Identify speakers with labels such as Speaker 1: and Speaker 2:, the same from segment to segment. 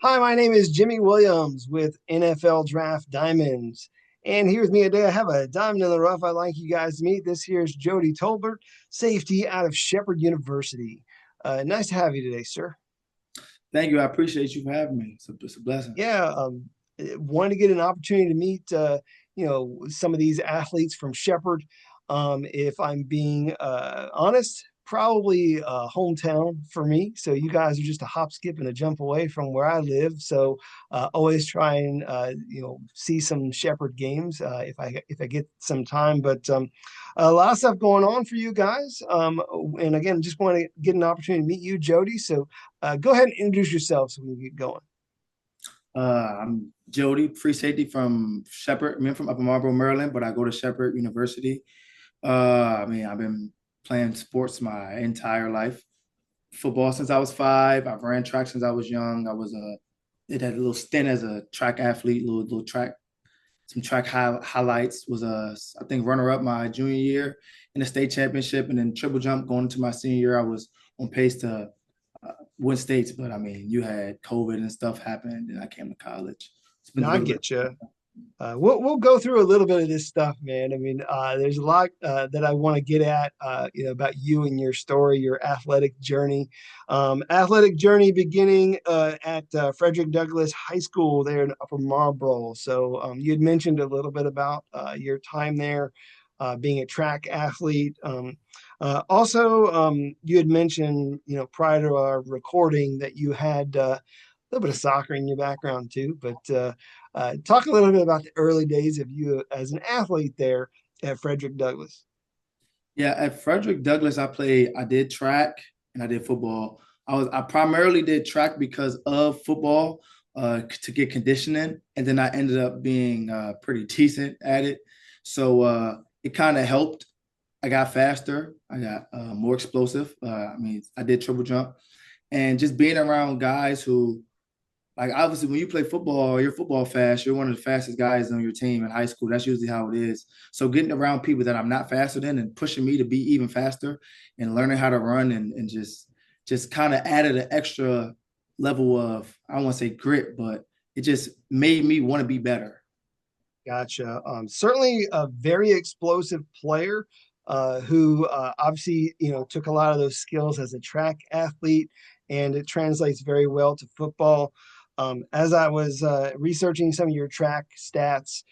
Speaker 1: Hi, my name is Jimmy Williams with NFL Draft Diamonds. And here with me today, I have a diamond in the rough I'd like you guys to meet. This here is Geo-Di Tolbert, safety out of Shepherd University. Nice to have you today, sir.
Speaker 2: Thank you. I appreciate you for having me. It's a blessing.
Speaker 1: Yeah, wanted to get an opportunity to meet, some of these athletes from Shepherd. If I'm being honest, probably hometown for me. So you guys are just a hop, skip, and a jump away from where I live. So always try and see some Shepherd games if I get some time. But a lot of stuff going on for you guys. And again, just want to get an opportunity to meet you, Jody. So go ahead and introduce yourself so we can get going.
Speaker 2: I'm Jody, free safety from Shepherd. I'm from Upper Marlboro, Maryland, but I go to Shepherd University. I've been playing sports my entire life. Football since I was 5. I've ran track since I was young. Did a little stint as a track athlete, little track, some highlights. Was I think runner up my junior year in the state championship, and then triple jump going into my senior year. I was on pace to win states, but I mean, you had COVID and stuff happened, and I came to college. It's been
Speaker 1: No,
Speaker 2: a
Speaker 1: I
Speaker 2: little bit.
Speaker 1: get you. We'll go through a little bit of this stuff, man. I mean, there's a lot that I want to get at, about you and your story, your athletic journey. Athletic journey beginning at Frederick Douglass High School there in Upper Marlboro. So you had mentioned a little bit about your time there, being a track athlete. Also, you had mentioned, prior to our recording that you had a little bit of soccer in your background too, but talk a little bit about the early days of you as an athlete there at Frederick Douglass.
Speaker 2: Yeah, at Frederick Douglass, I did track and I did football. I primarily did track because of football, to get conditioning, and then I ended up being pretty decent at it. So it kind of helped. I got faster. I got more explosive. I did triple jump, and just being around guys who, like, obviously when you play football, you're football fast. You're one of the fastest guys on your team in high school. That's usually how it is. So getting around people that I'm not faster than and pushing me to be even faster and learning how to run and just kind of added an extra level of, I don't want to say grit, but it just made me want to be better.
Speaker 1: Gotcha. Certainly a very explosive player who obviously, took a lot of those skills as a track athlete, and it translates very well to football. As I was researching some of your track stats,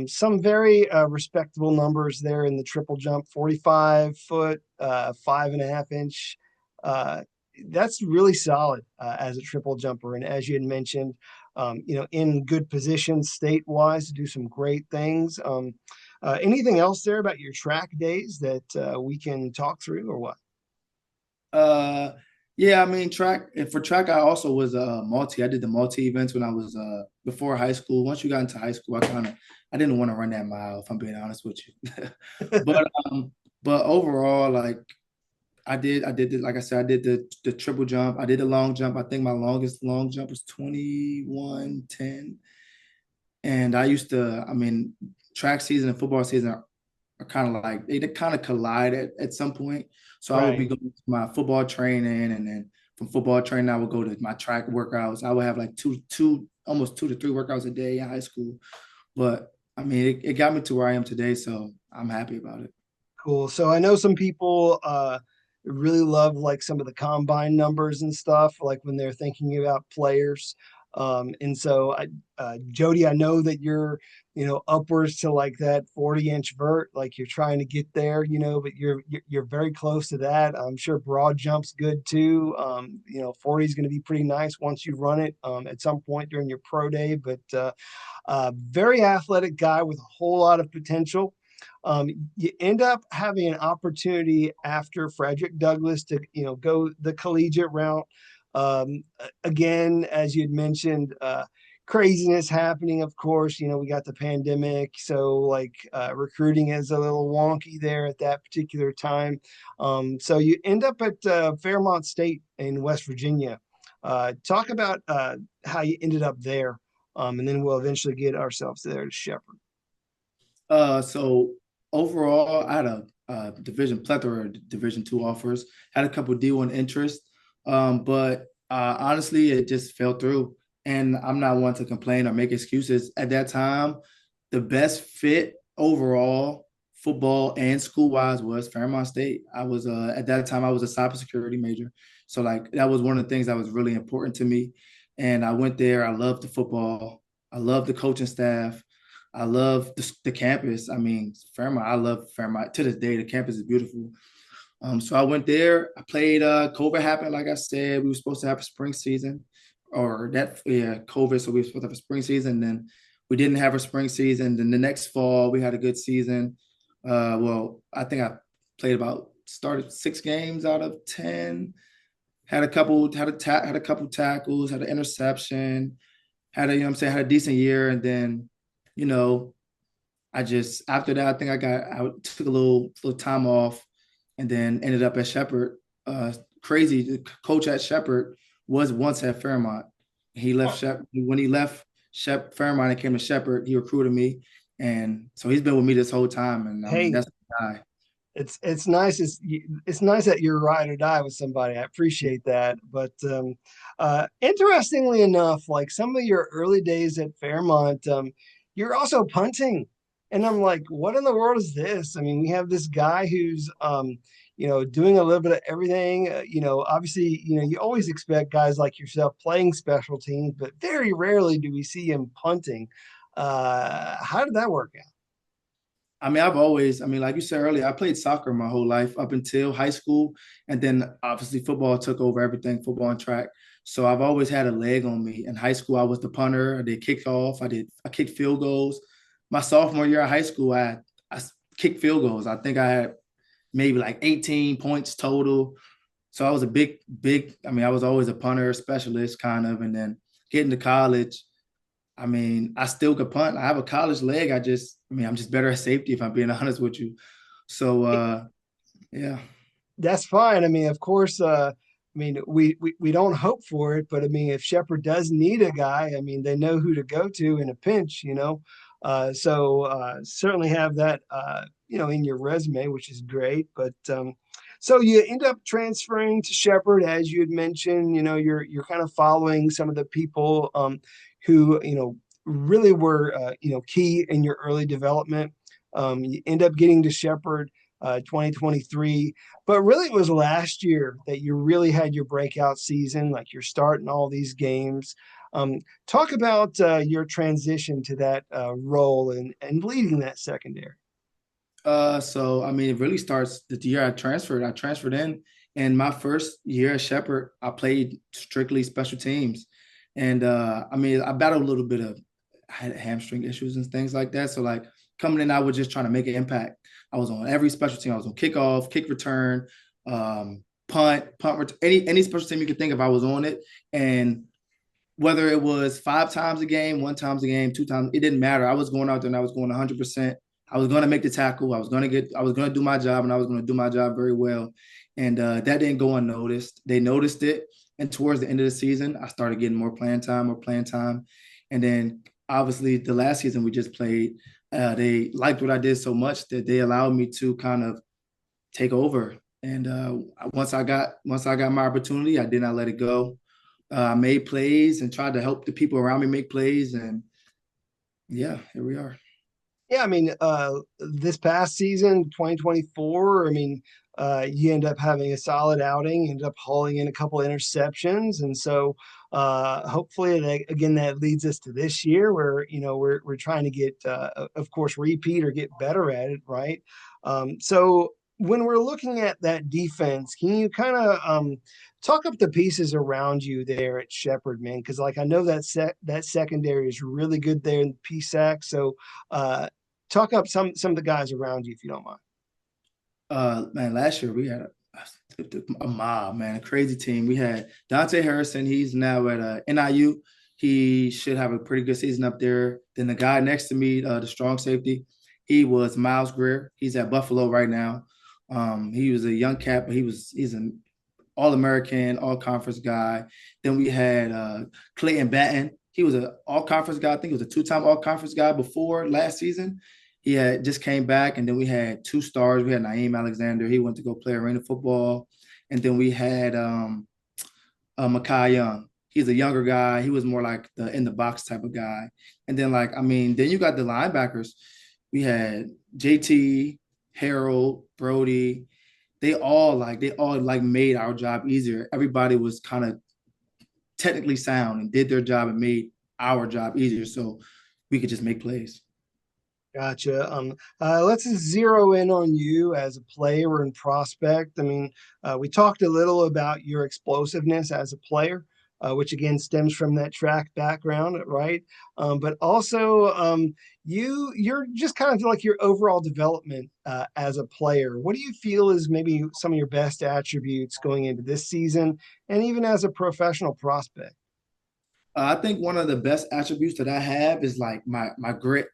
Speaker 1: some very respectable numbers there in the triple jump, 45 foot, 5.5 inch. Uh, that's really solid as a triple jumper. And as you had mentioned, in good positions state-wise to do some great things. Anything else there about your track days that we can talk through or what?
Speaker 2: Uh, yeah, I mean, track, and for track, I also was I did the multi events when I was before high school. Once you got into high school, I didn't want to run that mile, if I'm being honest with you. But but overall, like, like I said, I did the triple jump. I did the long jump. I think my longest long jump was 21:10. And track season and football season are kind of like they kind of collide at some point. So I would be
Speaker 1: Right.
Speaker 2: going to my football training, and then from football training, I would go to my track workouts. I would have like almost 2 to 3 workouts a day in high school. But I mean, it got me to where I am today, so I'm happy about it.
Speaker 1: Cool. So I know some people really love like some of the combine numbers and stuff, like when they're thinking about players. And so Jody, I know that you're, upwards to like that 40-inch vert, like you're trying to get there, but you're very close to that. I'm sure broad jump's good too. 40 is going to be pretty nice once you run it at some point during your pro day, but very athletic guy with a whole lot of potential. You end up having an opportunity after Frederick Douglass to, go the collegiate route. Again, as you'd mentioned, craziness happening, of course. We got the pandemic, so like recruiting is a little wonky there at that particular time. So you end up at Fairmont State in West Virginia. Talk about how you ended up there, and then we'll eventually get ourselves there to Shepherd.
Speaker 2: So overall, I had a plethora of Division 2 offers. Had a couple D1 interest, but honestly, it just fell through. And I'm not one to complain or make excuses. At that time, the best fit overall, football and school wise, was Fairmont State. I was at that time I was a cybersecurity major, so like that was one of the things that was really important to me. And I went there. I loved the football. I loved the coaching staff. I love the campus. I mean, Fairmont. I love Fairmont to this day. The campus is beautiful. So I went there. I played. COVID happened, like I said. We were supposed to have a spring season, or that yeah, COVID. So we were supposed to have a spring season. Then we didn't have a spring season. Then the next fall we had a good season. Well, I think I played about started 6 games out of 10. Had a couple had a couple tackles. Had an interception. Had a you know what I'm saying had a decent year. And then you know I just after that I think I took a little time off and then ended up at Shepherd. Crazy, the coach at Shepherd was once at Fairmont. He left Shepherd when he left Fairmont and came to Shepherd. He recruited me, and so he's been with me this whole time. And I mean,
Speaker 1: Hey,
Speaker 2: that's the guy.
Speaker 1: it's nice. It's nice that you're ride or die with somebody. I appreciate that. But interestingly enough, like some of your early days at Fairmont, you're also punting, and I'm like, what in the world is this? I mean, we have this guy who's doing a little bit of everything. Obviously, you always expect guys like yourself playing special teams, but very rarely do we see him punting. How did that work out?
Speaker 2: I mean, I've always, I mean, like you said earlier, I played soccer my whole life up until high school. And then obviously football took over everything, football and track. So I've always had a leg on me. In high school, I was the punter. I did kickoff. I kicked field goals. My sophomore year of high school, I kicked field goals. I think I had maybe like 18 points total. So I was a I mean, I was always a punter specialist kind of. And then getting to college, I mean, I still could punt. I have a college leg. I mean, I'm just better at safety if I'm being honest with you. So, yeah.
Speaker 1: That's fine. I mean, of course, I mean, we don't hope for it, but I mean, if Shepard does need a guy, I mean, they know who to go to in a pinch. Certainly have that, in your resume, which is great. But so you end up transferring to Shepard, as you had mentioned. You're kind of following some of the people who really were key in your early development. You end up getting to Shepard 2023. But really, it was last year that you really had your breakout season, like you're starting all these games. Talk about your transition to that role and leading that secondary.
Speaker 2: So I mean, it really starts the year I transferred. I transferred in, and my first year at Shepherd, I played strictly special teams, and I mean, I battled a little bit of I had hamstring issues and things like that. So like coming in, I was just trying to make an impact. I was on every special team. I was on kickoff, kick return, any special team you could think of. I was on it, and whether it was 5 times a game, 1 time a game, 2 times, it didn't matter. I was going out there and I was going 100%. I was going to make the tackle. I was going to do my job, and I was going to do my job very well. And that didn't go unnoticed. They noticed it. And towards the end of the season, I started getting more playing time. And then obviously the last season we just played, they liked what I did so much that they allowed me to kind of take over. And once I got my opportunity, I did not let it go. I made plays and tried to help the people around me make plays. And yeah, here we are.
Speaker 1: Yeah, I mean, this past season, 2024, I mean, you end up having a solid outing, you end up hauling in a couple of interceptions. And so hopefully again that leads us to this year where, we're trying to get of course repeat or get better at it, right? So when we're looking at that defense, can you kind of talk up the pieces around you there at Shepherd, man? Because like I know that secondary is really good there in PSAC. So talk up some of the guys around you if you don't mind.
Speaker 2: Man, last year we had a mob, man, a crazy team. We had Dante Harrison. He's now at NIU. He should have a pretty good season up there. Then the guy next to me, the strong safety, he was Miles Greer. He's at Buffalo right now. He was a young cat, but he's an all-American, all-conference guy. Then we had Clayton Batten. He was an all-conference guy. I think he was a 2-time all-conference guy before last season. He had just came back, and then we had 2 stars. We had Naeem Alexander. He went to go play arena football, and then we had Makai Young. He's a younger guy. He was more like the in the box type of guy. And then like, I mean, then you got the linebackers. We had JT, Harold, Brody. They all like made our job easier. Everybody was kind of technically sound and did their job and made our job easier. So we could just make plays.
Speaker 1: Gotcha. Let's just zero in on you as a player and prospect. I mean, we talked a little about your explosiveness as a player, which again stems from that track background, right? But also, you're just kind of like your overall development as a player. What do you feel is maybe some of your best attributes going into this season, and even as a professional prospect?
Speaker 2: I think one of the best attributes that I have is like my grit.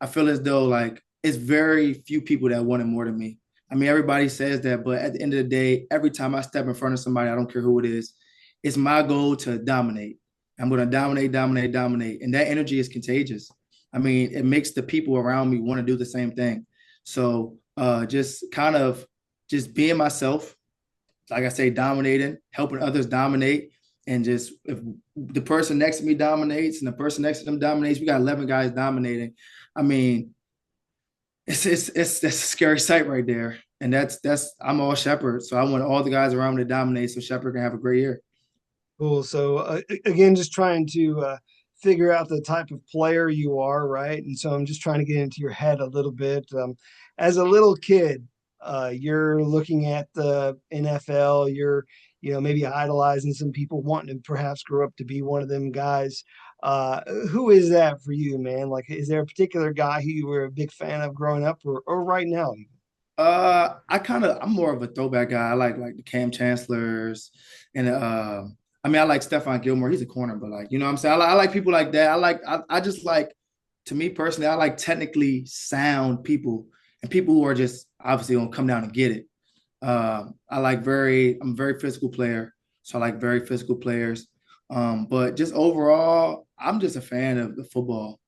Speaker 2: I feel as though like it's very few people that want it more than me. I mean, everybody says that, but at the end of the day, every time I step in front of somebody, I don't care who it is, it's my goal to dominate. I'm going to dominate, dominate, dominate. And that energy is contagious. I mean, it makes the people around me want to do the same thing. So just kind of just being myself, like I say, dominating, helping others dominate. And just if the person next to me dominates and the person next to them dominates, we got 11 guys dominating. I mean, it's that's a scary sight right there. And that's I'm all Shepherd. So I want all the guys around me to dominate so Shepherd can have a great year.
Speaker 1: Cool. So again, just trying to figure out the type of player you are, right? And so I'm just trying to get into your head a little bit. As a little kid, you're looking at the NFL. You're, maybe idolizing some people, wanting to perhaps grow up to be one of them guys. Who is that for you, man? Like, is there a particular guy who you were a big fan of growing up, or right now?
Speaker 2: I'm more of a throwback guy. I like the Cam Chancellors and I mean I like Stephon Gilmore. He's a corner, but like, you know what I'm saying? I like people like that. I just like to me personally, I like technically sound people and people who are just obviously gonna come down and get it. I'm a very physical player, so I like very physical players. But just overall, I'm just a fan of the football.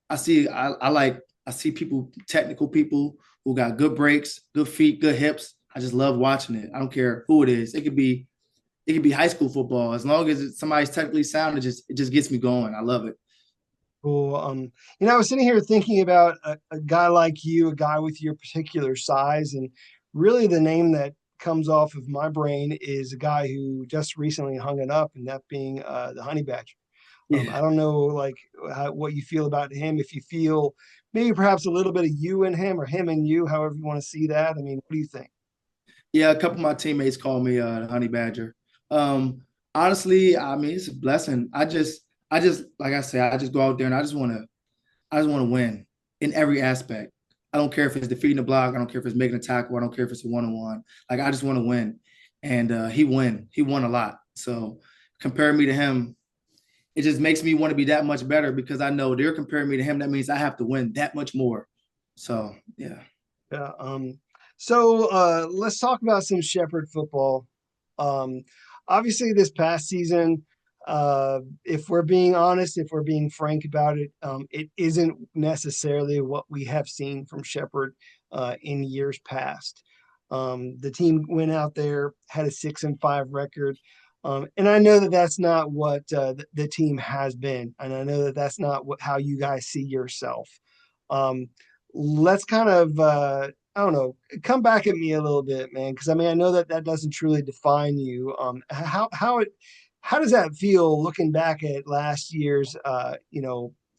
Speaker 2: I see people, technical people who got good breaks, good feet, good hips. I just love watching it. I don't care who it is. It could be high school football. As long as somebody's technically sound, it just gets me going. I love it.
Speaker 1: Cool. I was sitting here thinking about a guy like you, a guy with your particular size, and really the name that comes off of my brain is a guy who just recently hung it up, and that being the Honey Badger. I
Speaker 2: Yeah.
Speaker 1: don't know, like what you feel about him. If you feel maybe perhaps a little bit of you in him, or him and you, however you want to see that. I mean, what do you think?
Speaker 2: Yeah, a couple of my teammates call me the Honey Badger. Um, honestly, I mean it's a blessing. I just like I said, I just go out there and I just want to win in every aspect. I don't care if it's defeating the block. I don't care if it's making a tackle. I don't care if it's a one-on-one. Like I just want to win. And he won a lot. So comparing me to him, it just makes me want to be that much better because I know they're comparing me to him. That means I have to win that much more. So yeah.
Speaker 1: Yeah. So let's talk about some Shepherd football. Um, Obviously, this past season, if we're being honest, if we're being frank about it, it isn't necessarily what we have seen from Shepherd in years past. The team went out there, had a 6-5 record. And I know that that's not what the team has been. And I know that that's not how you guys see yourself. Um, let's kind of I don't know, come back at me a little bit, man, because I mean I know that that doesn't truly define you. How does that feel looking back at last year's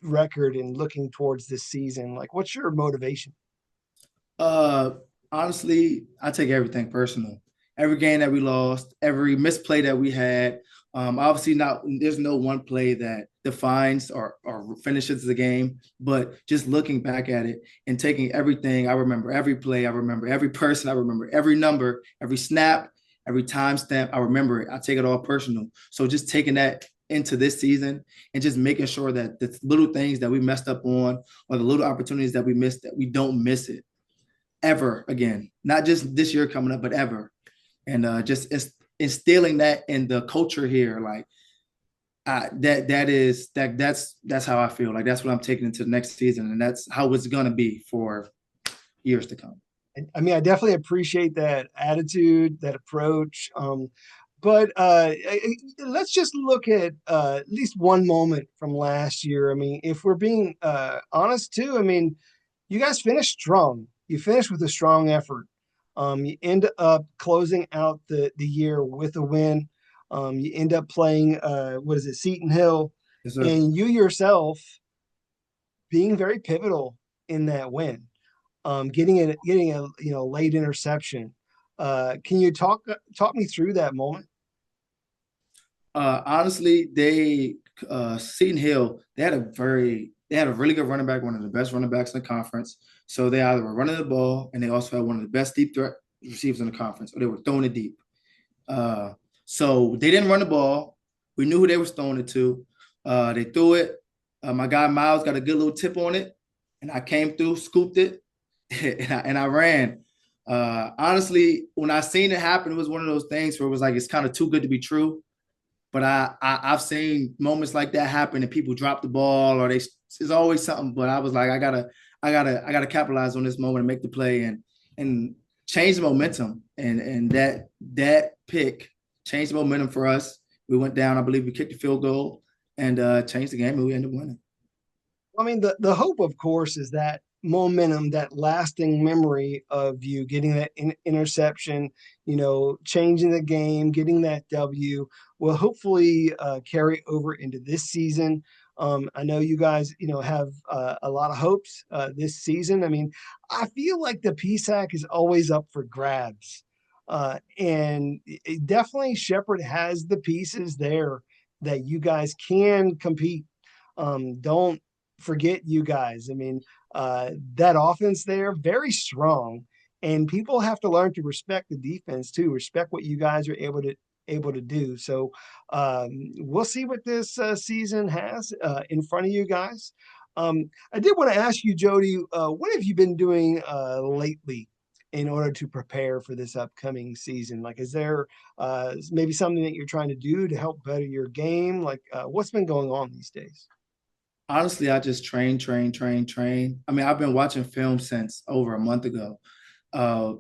Speaker 1: record and looking towards this season? Like, what's your motivation?
Speaker 2: Uh, honestly, I take everything personal. Every game that we lost, every misplay that we had. Obviously, not there's no one play that defines or finishes the game, but just looking back at it and taking everything, I remember every play, I remember every person, I remember every number, every snap, every time stamp. I remember it. I take it all personal. So just taking that into this season and just making sure that the little things that we messed up on or the little opportunities that we missed that we don't miss it ever again. Not just this year coming up, but ever. And just instilling that in the culture here, like that's how I feel. Like that's what I'm taking into the next season, and that's how it's gonna be for years to come.
Speaker 1: I mean, I definitely appreciate that attitude, that approach. But let's just look at least one moment from last year. I mean, if we're being honest too, I mean, you guys finished strong. You finished with a strong effort. You end up closing out the year with a win. You end up playing what is it, Seton Hill,
Speaker 2: Yes, sir.
Speaker 1: and you yourself being very pivotal in that win. Getting a late interception. Can you talk me through that moment?
Speaker 2: Honestly, Seton Hill, they had a really good running back, one of the best running backs in the conference. So they either were running the ball and they also had one of the best deep threat receivers in the conference, or they were throwing it deep. Uh, so they didn't run the ball. We knew who they was throwing it to. They threw it. My guy Miles got a good little tip on it, and I came through, scooped it, and I ran. Honestly, when I seen it happen, it was one of those things where it was like it's kind of too good to be true. But I've seen moments like that happen and people drop the ball or they it's always something. But I was like, I gotta capitalize on this moment and make the play and change the momentum. And that pick changed the momentum for us. We went down, I believe we kicked the field goal and changed the game and we ended up winning.
Speaker 1: I mean, the hope, of course, is that momentum, that lasting memory of you getting that interception, changing the game, getting that W, will hopefully carry over into this season. I know you guys, have a lot of hopes this season. I mean, I feel like the PSAC is always up for grabs. And definitely Shepherd has the pieces there that you guys can compete. Don't forget you guys. I mean, that offense there, very strong. And people have to learn to respect the defense too, respect what you guys are able to do. So we'll see what this season has in front of you guys. I did want to ask you, Jody, what have you been doing lately in order to prepare for this upcoming season? Like, is there maybe something that you're trying to do to help better your game? Like, what's been going on these days?
Speaker 2: Honestly, I just train. I mean, I've been watching film since over a month ago. I've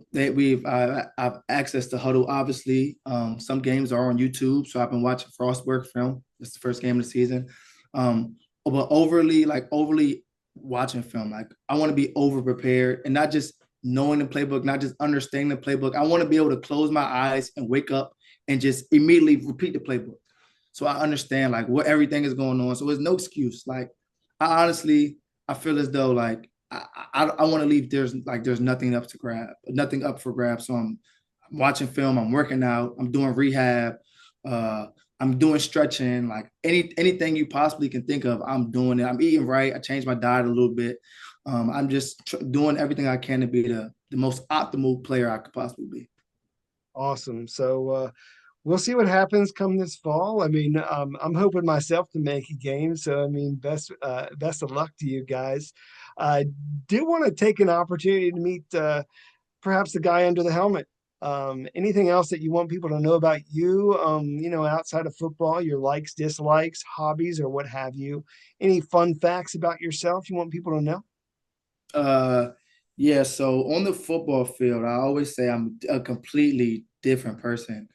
Speaker 2: access to Huddle, obviously. Some games are on YouTube, so I've been watching Frostburg film. It's the first game of the season. But overly watching film. Like I want to be over prepared and not just knowing the playbook, not just understanding the playbook. I want to be able to close my eyes and wake up and just immediately repeat the playbook. So I understand like what everything is going on. So there's no excuse. Like I feel as though like I want to leave. There's nothing up to grab, nothing up for grab. So I'm watching film. I'm working out. I'm doing rehab. Uh, I'm doing stretching. Like anything you possibly can think of, I'm doing it. I'm eating right. I changed my diet a little bit. I'm just doing everything I can to be the most optimal player I could possibly be.
Speaker 1: Awesome. So we'll see what happens come this fall. I mean, I'm hoping myself to make a game. So I mean, best of luck to you guys. I do want to take an opportunity to meet perhaps the guy under the helmet. Anything else that you want people to know about you? Outside of football, your likes, dislikes, hobbies, or what have you? Any fun facts about yourself you want people to know?
Speaker 2: Uh, yeah. So on the football field, I always say I'm a completely different person.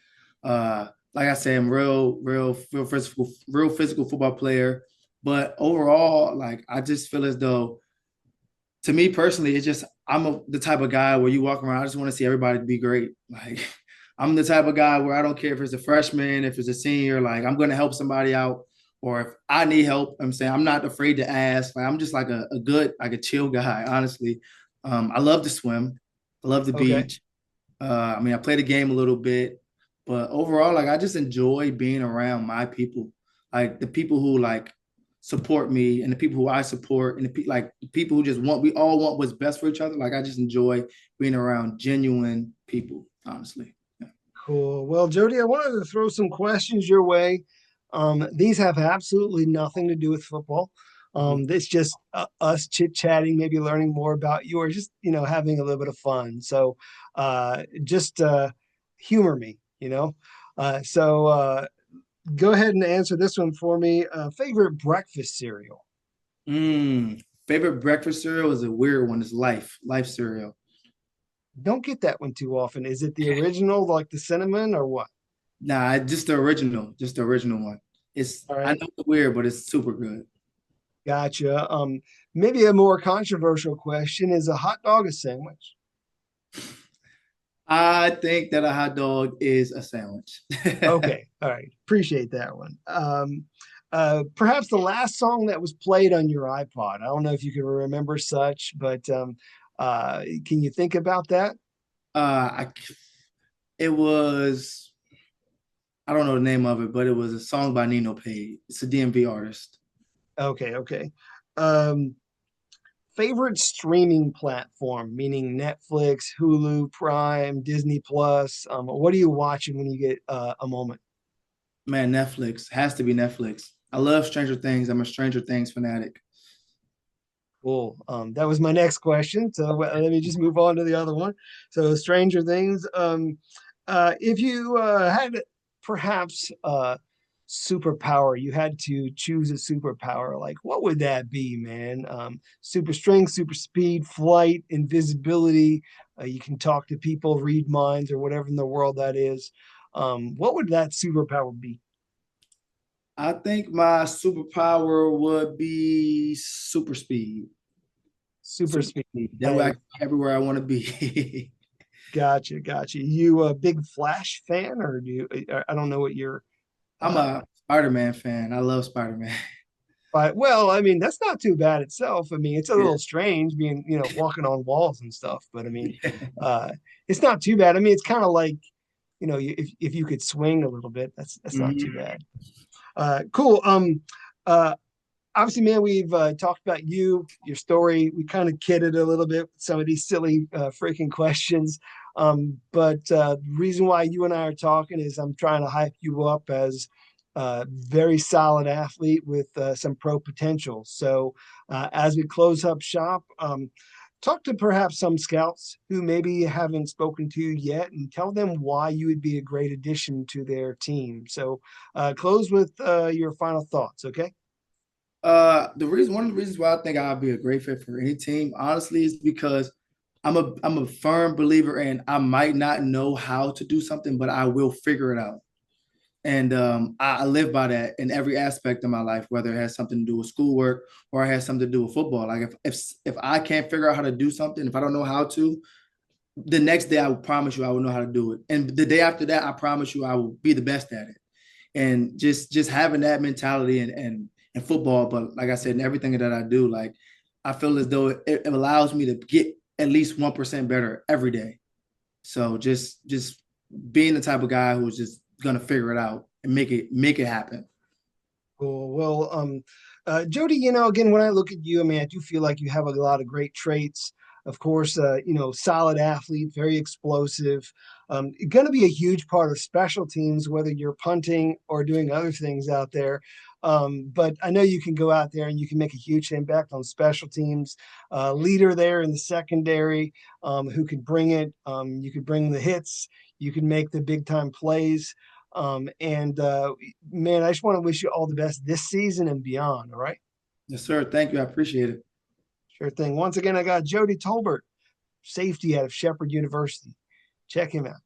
Speaker 2: Like I say, I'm real physical football player. But overall, like I just feel as though, to me personally, it's just the type of guy where you walk around, I just want to see everybody be great. Like I'm the type of guy where I don't care if it's a freshman, if it's a senior, like I'm gonna help somebody out. Or if I need help, I'm saying I'm not afraid to ask. Like I'm just like a good, like a chill guy, honestly. I love to swim. I love the
Speaker 1: Okay.
Speaker 2: beach. I mean, I play the game a little bit, but overall, like I just enjoy being around my people, like the people who like support me and the people who I support and the people who just we all want what's best for each other. Like I just enjoy being around genuine people, honestly. Yeah.
Speaker 1: Cool. Well, Jody, I wanted to throw some questions your way. These have absolutely nothing to do with football. It's just us chit-chatting, maybe learning more about you, or just having a little bit of fun. So, just humor me. So, go ahead and answer this one for me. Favorite breakfast cereal?
Speaker 2: Favorite breakfast cereal is a weird one. It's Life cereal.
Speaker 1: Don't get that one too often. Is it the original, like the cinnamon, or what?
Speaker 2: Nah, just the original one. It's
Speaker 1: All
Speaker 2: I
Speaker 1: right.
Speaker 2: know it's weird, but it's super good.
Speaker 1: Gotcha. Maybe a more controversial question, is a hot dog a sandwich?
Speaker 2: I think that a hot dog is a sandwich.
Speaker 1: Okay. All right. Appreciate that one. Perhaps the last song that was played on your iPod. I don't know if you can remember such, but can you think about that?
Speaker 2: I it was I don't know the name of it, but it was a song by Nino Payne. It's a DMV artist.
Speaker 1: Okay. Okay. Um, Favorite streaming platform, meaning Netflix, Hulu, Prime, Disney Plus. What are you watching when you get a moment?
Speaker 2: Man, Netflix has to be Netflix. I love Stranger Things. I'm a Stranger Things fanatic.
Speaker 1: Cool. That was my next question. So let me just move on to the other one. So Stranger Things. If you had perhaps a superpower, you had to choose a superpower, like what would that be, man? Super strength, super speed, flight, invisibility. You can talk to people, read minds, or whatever in the world that is. What would that superpower be?
Speaker 2: I think my superpower would be super speed.
Speaker 1: Super
Speaker 2: Super
Speaker 1: speed.
Speaker 2: speed. That way I
Speaker 1: I
Speaker 2: can be everywhere I want to be.
Speaker 1: Gotcha, gotcha. You a big Flash fan, or do you? I don't know what you're.
Speaker 2: I'm
Speaker 1: Uh,
Speaker 2: a Spider-Man fan. I love Spider-Man.
Speaker 1: but well, I mean, that's not too bad itself. I mean, it's a
Speaker 2: Yeah.
Speaker 1: little strange being, walking on walls and stuff. But I mean, uh, it's not too bad. I mean, it's kind of like, if you could swing a little bit, that's not too
Speaker 2: Mhm.
Speaker 1: bad. Cool. Uh, Obviously, man, we've talked about your story. We kind of kidded a little bit with some of these silly freaking questions. But the reason why you and I are talking is I'm trying to hype you up as a very solid athlete with some pro potential. So as we close up shop, talk to perhaps some scouts who maybe you haven't spoken to yet and tell them why you would be a great addition to their team. So close with your final thoughts, okay?
Speaker 2: One of the reasons why I think I'd be a great fit for any team, honestly, is because I'm a firm believer in I might not know how to do something, but I will figure it out. And I live by that in every aspect of my life, whether it has something to do with schoolwork or it has something to do with football. Like if I can't figure out how to do something, if I don't know how to, the next day I will promise you I will know how to do it. And the day after that, I promise you I will be the best at it. And just having that mentality and football, but like I said, in everything that I do, like I feel as though it allows me to get at least 1% better every day. So just being the type of guy who's just gonna figure it out and make it happen.
Speaker 1: Cool. Well, Jody, again, when I look at you, I mean, I do feel like you have a lot of great traits. Of course, solid athlete, very explosive. Going to be a huge part of special teams, whether you're punting or doing other things out there. But I know you can go out there and you can make a huge impact on special teams. Leader there in the secondary, who could bring it. You could bring the hits. You can make the big time plays. And man, I just want to wish you all the best this season and beyond. All right.
Speaker 2: Yes, sir. Thank you. I appreciate it.
Speaker 1: Sure thing. Once again, I got Geo-Di Tolbert, safety out of Shepherd University. Check him out.